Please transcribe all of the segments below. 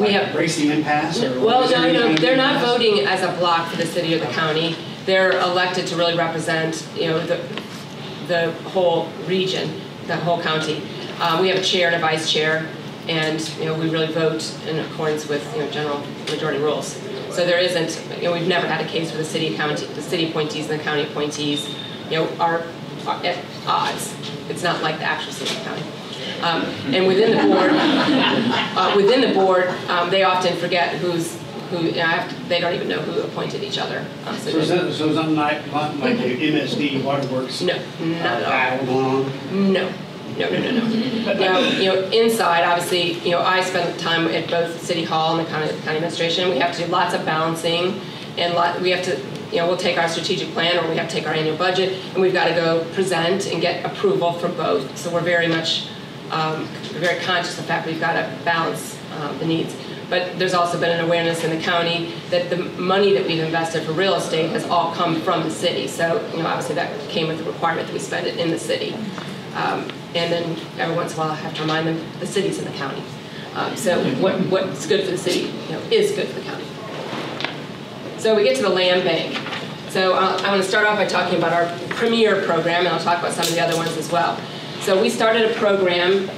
we have racing impasse? Well, no, they're not voting as a block for the city or the county. They're elected to really represent, you know, the whole region, the whole county. We have a chair and a vice chair, and you know, we really vote in accordance with, you know, general majority rules. So there isn't, you know, we've never had a case where the city appointees and the county appointees, you know, are at odds. It's not like the actual city and county. And within the board, they often forget who. They don't even know who appointed each other. So is that like the MSD Waterworks? No, not at all. Battle going on? No. Now, you know, inside, obviously, you know, I spend time at both City Hall and the county administration. We have to do lots of balancing, and we have to, you know, we'll take our strategic plan, or we have to take our annual budget, and we've got to go present and get approval from both. So we're very much, very conscious of the fact we've got to balance the needs. But there's also been an awareness in the county that the money that we've invested for real estate has all come from the city. So, you know, obviously that came with the requirement that we spend it in the city. And then every once in a while I have to remind them the city's in the county. So what's good for the city, you know, is good for the county. So we get to the land bank. So I want to start off by talking about our premier program, and I'll talk about some of the other ones as well. So we started a program,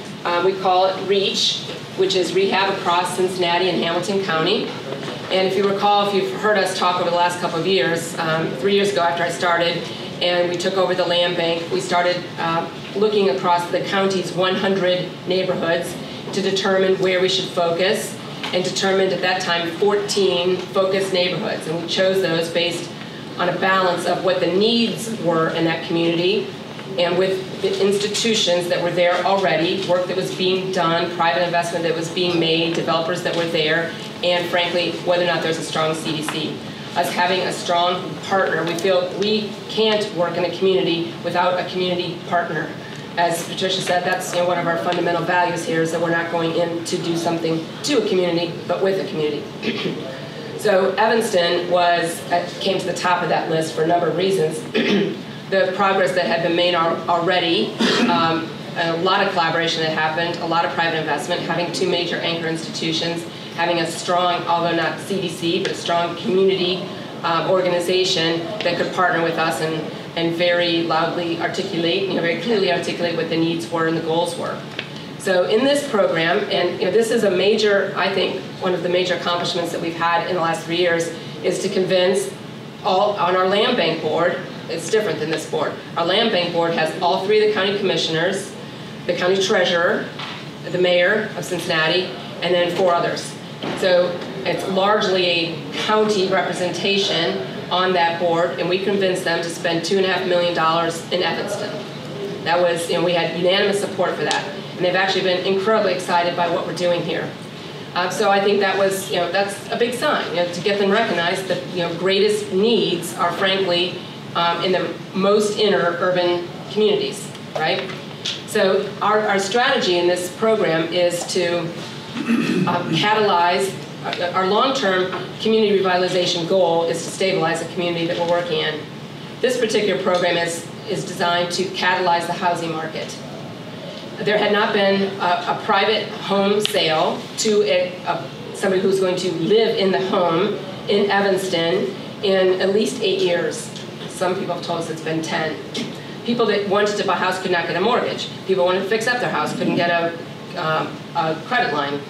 we call it REACH, which is Rehab Across Cincinnati and Hamilton County. And if you recall, if you've heard us talk over the last couple of years, 3 years ago after I started, and we took over the land bank, we started looking across the county's 100 neighborhoods to determine where we should focus, and determined at that time 14 focused neighborhoods. And we chose those based on a balance of what the needs were in that community, and with the institutions that were there already, work that was being done, private investment that was being made, developers that were there, and frankly, whether or not there's a strong CDC. Us having a strong partner, we feel we can't work in a community without a community partner. As Patricia said, that's, you know, one of our fundamental values here, is that we're not going in to do something to a community, but with a community. So Evanston came to the top of that list for a number of reasons. The progress that had been made already, a lot of collaboration that happened, a lot of private investment, having two major anchor institutions, having a strong, although not CDC, but a strong community organization that could partner with us and very loudly articulate, you know, very clearly articulate what the needs were and the goals were. So in this program, and you know, this is a major, I think, one of the major accomplishments that we've had in the last 3 years, is to convince on our land bank board. It's different than this board. Our land bank board has all 3 of the county commissioners, the county treasurer, the mayor of Cincinnati, and then 4 others. So it's largely a county representation on that board, and we convinced them to spend $2.5 million in Evanston. That was, you know, we had unanimous support for that, and they've actually been incredibly excited by what we're doing here. So I think that was, you know, that's a big sign, you know, to get them recognized that, you know, greatest needs are frankly in the most inner urban communities, right? So our strategy in this program is to catalyze, our long-term community revitalization goal is to stabilize the community that we're working in. This particular program is designed to catalyze the housing market. There had not been a private home sale to somebody who's going to live in the home in Evanston in at least 8 years. Some people have told us it's been 10. People that wanted to buy a house could not get a mortgage. People wanted to fix up their house, couldn't get a credit line.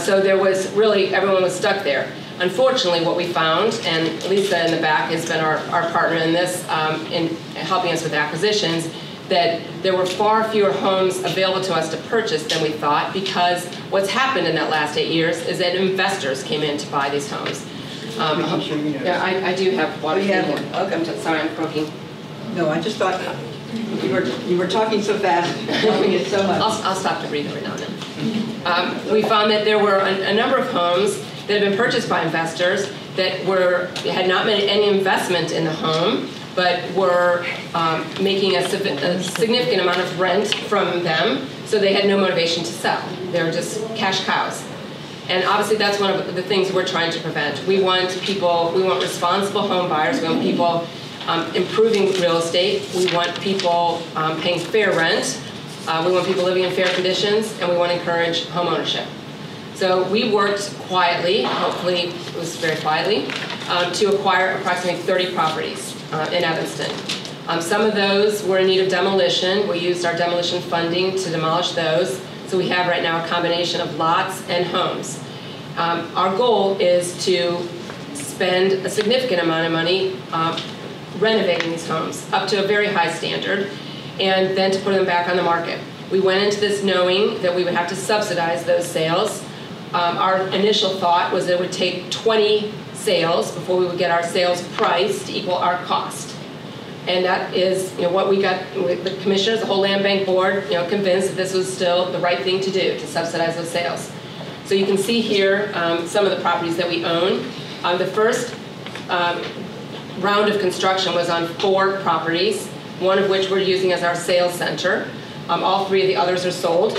So there was really, everyone was stuck there. Unfortunately, what we found, and Lisa in the back has been our partner in this, in helping us with acquisitions, that there were far fewer homes available to us to purchase than we thought, because what's happened in that last 8 years is that investors came in to buy these homes. Yeah, I do have water here. Okay, sorry, I'm croaking. No, I just thought you were talking so fast, helping it so much. I'll stop to breathe every now and then. We found that there were a number of homes that had been purchased by investors that had not made any investment in the home, but were making a significant amount of rent from them, so they had no motivation to sell. They were just cash cows. And obviously that's one of the things we're trying to prevent. We want responsible home buyers, we want people improving real estate, we want people paying fair rent, we want people living in fair conditions, and we want to encourage home ownership. So we worked quietly, hopefully it was very quietly, to acquire approximately 30 properties in Evanston. Some of those were in need of demolition. We used our demolition funding to demolish those. So we have right now a combination of lots and homes. Our goal is to spend a significant amount of money renovating these homes up to a very high standard, and then to put them back on the market. We went into this knowing that we would have to subsidize those sales. Our initial thought was that it would take 20 sales before we would get our sales price to equal our cost. And that is, what we got. The commissioners, the whole land bank board, convinced that this was still the right thing to do, to subsidize those sales. So you can see here some of the properties that we own. The first round of construction was on 4 properties, one of which we're using as our sales center. All 3 of the others are sold.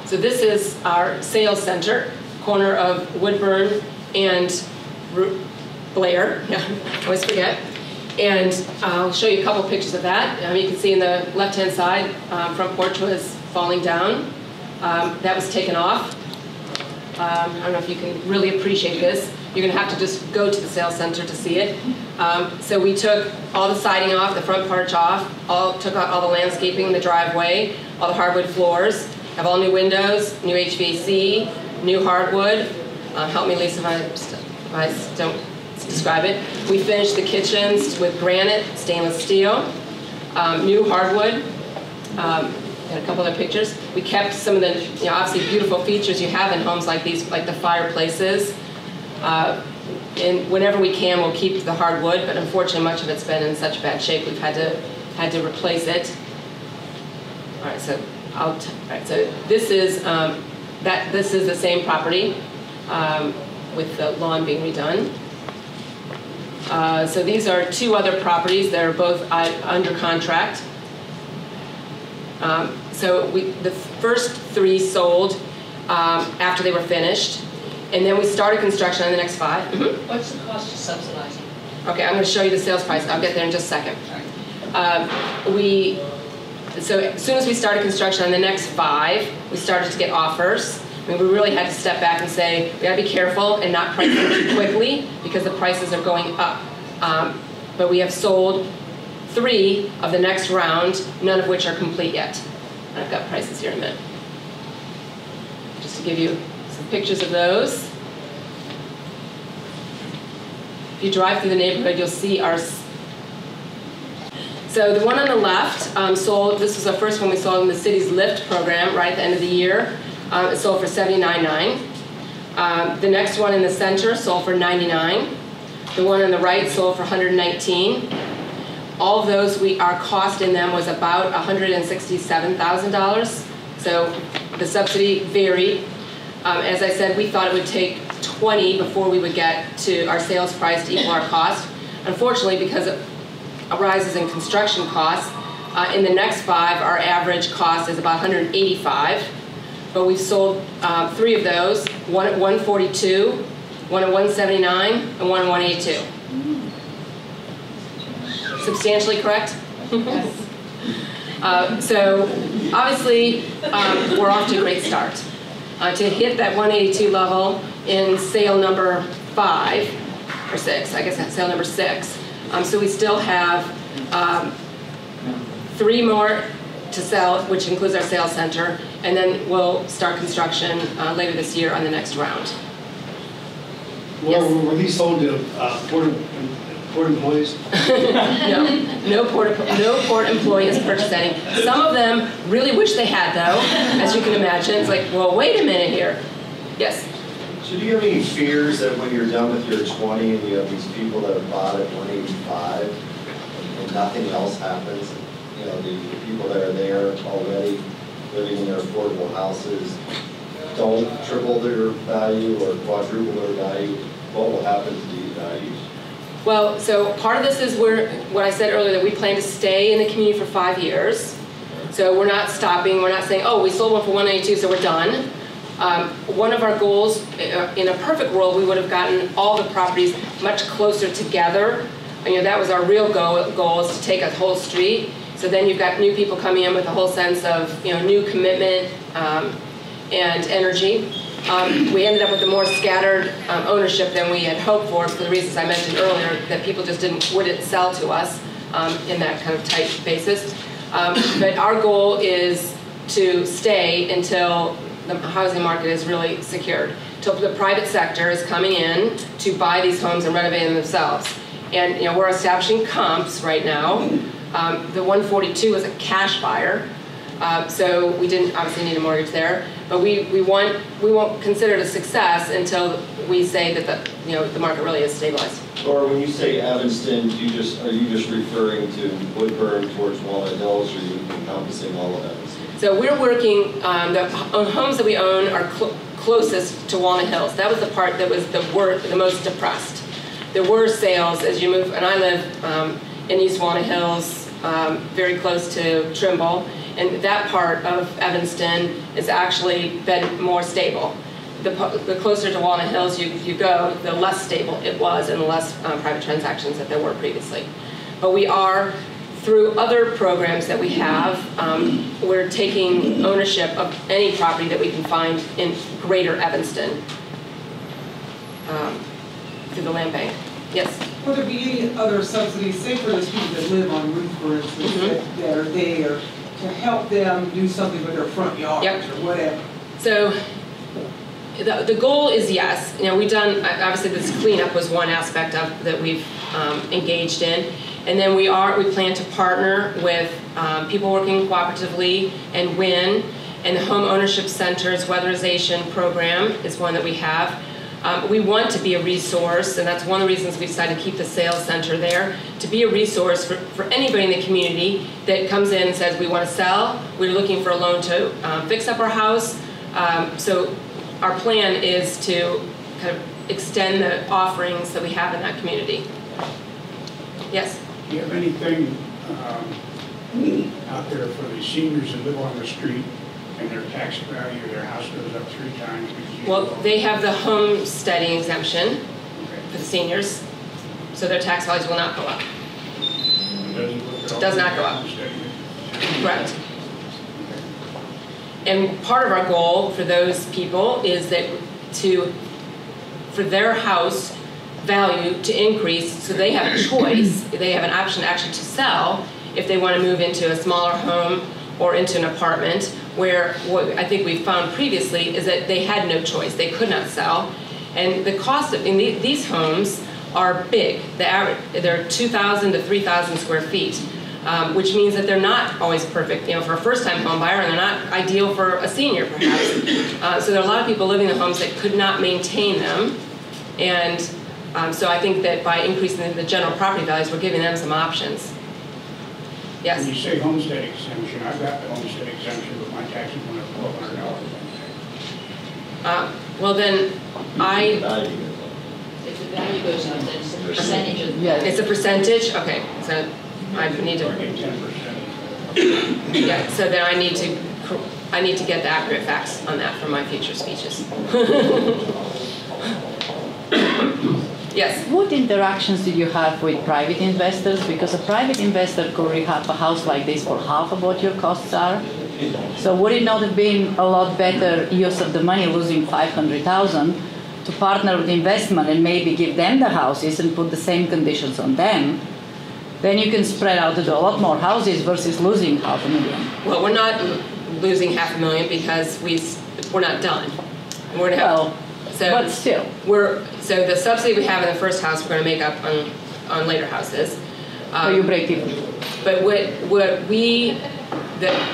So this is our sales center, corner of Woodburn and Blair. Yeah, always forget. And I'll show you a couple pictures of that. You can see in the left-hand side, front porch was falling down. That was taken off. I don't know if you can really appreciate this. You're going to have to just go to the sales center to see it. So we took all the siding off, the front porch off, took out all the landscaping, the driveway, all the hardwood floors, have all new windows, new HVAC, new hardwood. Help me, Lisa, if I don't describe it. We finished the kitchens with granite, stainless steel, new hardwood. And a couple other pictures. We kept some of the obviously beautiful features you have in homes like these, like the fireplaces. And whenever we can, we'll keep the hardwood, but unfortunately much of it's been in such bad shape we've had to replace it. All right, so so this is this is the same property with the lawn being redone. So these are 2 other properties that are both under contract. So the first 3 sold after they were finished, and then we started construction on the next 5. Mm-hmm. What's the cost of subsidizing? Okay, I'm going to show you the sales price. I'll get there in just a second. So as soon as we started construction on the next 5, we started to get offers. I mean, we really had to step back and say, we got to be careful and not price them too quickly because the prices are going up. But we have sold 3 of the next round, none of which are complete yet. I've got prices here in a minute. Just to give you some pictures of those. If you drive through the neighborhood, you'll see our... So the one on the left sold, this was the first one we sold in the city's LIFT program right at the end of the year. It sold for $79,900. The next one in the center sold for $99,000. The one on the right sold for $119,000. All of those, our cost in them was about $167,000. So the subsidy varied. As I said, we thought it would take 20 before we would get to our sales price to equal our cost. Unfortunately, because of rises in construction costs, in the next 5, our average cost is about $185,000. But we've sold 3 of those, one at $142,000, one at $179,000, and one at $182,000. Substantially correct? Yes. So obviously, we're off to a great start. To hit that 182 level in sale number 5, or 6, I guess that's sale number 6. So we still have 3 more to sell, which includes our sales center, and then we'll start construction later this year on the next round. Well, were these sold to port employees? No port employee is purchasing. Some of them really wish they had, though, as you can imagine. It's like, well, wait a minute here. Yes? So do you have any fears that when you're done with your 20 and you have these people that have bought at 185 and nothing else happens, the people that are there already living in their affordable houses don't triple their value or quadruple their value, what will happen to these values? Well, so part of this is what I said earlier, that we plan to stay in the community for 5 years. So we're not stopping. We're not saying, oh, we sold one for 182, so we're done. One of our goals, in a perfect world, we would have gotten all the properties much closer together. That was our real goal is to take a whole street. So then you've got new people coming in with a whole sense of new commitment. and energy. We ended up with a more scattered ownership than we had hoped for the reasons I mentioned earlier, that people just wouldn't sell to us in that kind of tight basis. But our goal is to stay until the housing market is really secured, till the private sector is coming in to buy these homes and renovate them themselves. And we're establishing comps right now. The 142 is a cash buyer, so we didn't obviously need a mortgage there. But we won't consider it a success until we say that the market really is stabilized. Or when you say Evanston, are you just referring to Woodburn towards Walnut Hills, or are you encompassing all of Evanston? So we're working, the homes that we own are closest to Walnut Hills. That was the part that was the most depressed. There were sales as you move, and I live in East Walnut Hills, very close to Trimble, and that part of Evanston has actually been more stable. The closer to Walnut Hills you go, the less stable it was and the less private transactions that there were previously. But we are, through other programs that we have, we're taking ownership of any property that we can find in greater Evanston through the land bank. Yes? Will there be any other subsidies, say for those people that live on roof, for instance, that are there to help them do something with their front yards or whatever? So the goal is yes. We've done, obviously this cleanup was one aspect of that we've engaged in. And then we plan to partner with people working cooperatively and WIN, and the Home Ownership Center's weatherization program is one that we have. We want to be a resource, and that's one of the reasons we decided to keep the sales center there, to be a resource for anybody in the community that comes in and says, we want to sell, we're looking for a loan to fix up our house. So our plan is to kind of extend the offerings that we have in that community. Yes? Do you have anything out there for the seniors that live on the street and their tax value of their house goes up 3 times? Well, they have the homesteading exemption for the seniors, so their tax values will not go up. It does not go up. Correct. And part of our goal for those people is that for their house value to increase, so they have a choice, they have an option actually to sell if they want to move into a smaller home or into an apartment, where what I think we found previously is that they had no choice, they could not sell. And the cost of these homes are big. They're 2,000 to 3,000 square feet, which means that they're not always perfect, for a first-time home buyer, and they're not ideal for a senior, perhaps. So there are a lot of people living in homes that could not maintain them, and so I think that by increasing the general property values, we're giving them some options. Yes? When you say homestead exemption, I've got the homestead exemption, but my taxes went up $1,200. Well then, If the value goes up, then it's a percentage of the It's a percentage? Okay, so I need to... 10%. Yeah, so then I need to get the accurate facts on that for my future speeches. Yes? What interactions did you have with private investors? Because a private investor could rehab a house like this for half of what your costs are. So would it not have been a lot better use of the money, losing $500,000, to partner with investment and maybe give them the houses and put the same conditions on them? Then you can spread out to do a lot more houses versus losing $500,000. Well, we're not losing $500,000 because we're not done. We're gonna have, but still. So the subsidy we have in the first house, we're going to make up on later houses. So you break even. But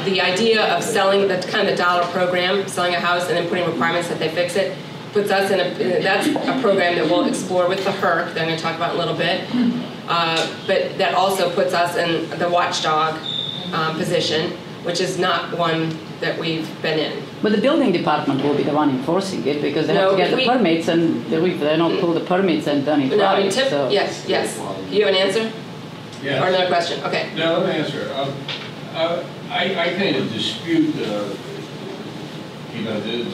the idea of selling, that's kind of the dollar program, selling a house and then putting requirements that they fix it, puts us in that's a program that we'll explore with the HERC, that I'm going to talk about in a little bit. But that also puts us in the watchdog position, which is not one that we've been in. But the building department will be the one enforcing it, because they have to get the permits, and they're not pulled the permits and done it right. Yes. Do you have an answer? Yes. Or another question? Okay. No, let me answer. I kind of dispute the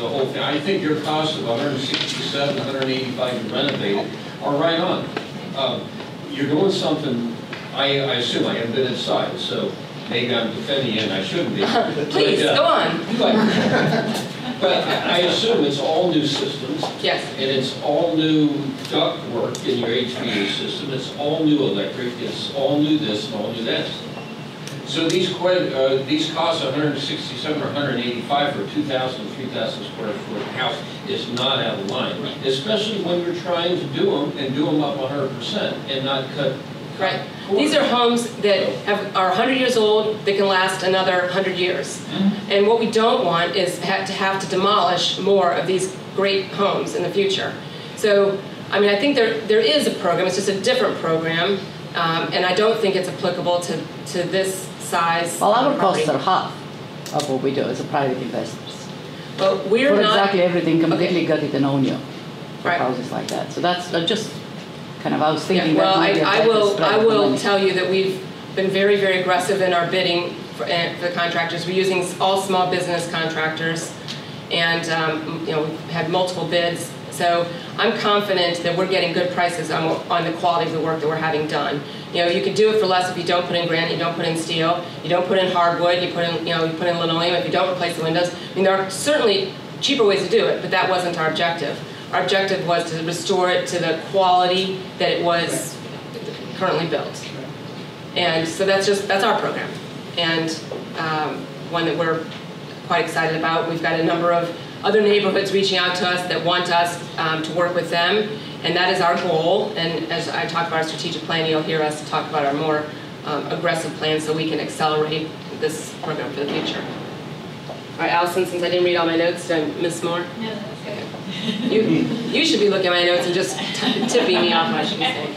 whole thing. I think your cost of $167, $185 to renovate it are right on. You're doing something. I assume, I haven't been inside, so maybe I'm defending you and I shouldn't be. Please, go on. But I assume it's all new systems. Yes. And it's all new duct work in your HVAC system, it's all new electric, it's all new this and all new that. So these costs 167 or 185 for a 2,000, 3,000 square foot house is not out of line, especially when you're trying to do them and do them up 100% and not cut. Right. These are homes that are 100 years old, that can last another 100 years. And what we don't want is to have to demolish more of these great homes in the future. So, I mean, I think there is a program, it's just a different program, and I don't think it's applicable to this size. Well, our property. costs are half of what we do as a private investors. Well, we're For not exactly everything, completely okay. gutted and own you. For Right. houses like that. So that's just kind of, I was thinking Yeah, well, that might be a I better will spread of the will money. tell you that we've been very, very aggressive in our bidding for the contractors. We're using all small business contractors, and you know, we've had multiple bids. So I'm confident that we're getting good prices on the quality of the work that we're having done. You know, you can do it for less if you don't put in granite, you don't put in steel, you don't put in hardwood, you put in linoleum, if you don't replace the windows. I mean, there are certainly cheaper ways to do it, but that wasn't our objective. Our objective was to restore it to the quality that it was currently built. And so that's our program, and one that we're quite excited about. We've got a number of other neighborhoods reaching out to us that want us to work with them, and that is our goal. And as I talk about our strategic plan, you'll hear us talk about our more aggressive plans so we can accelerate this program for the future. All right, Allison, since I didn't read all my notes, did I miss more? No, that's good. You should be looking at my notes and just tipping me off, I should say.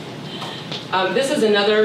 This is another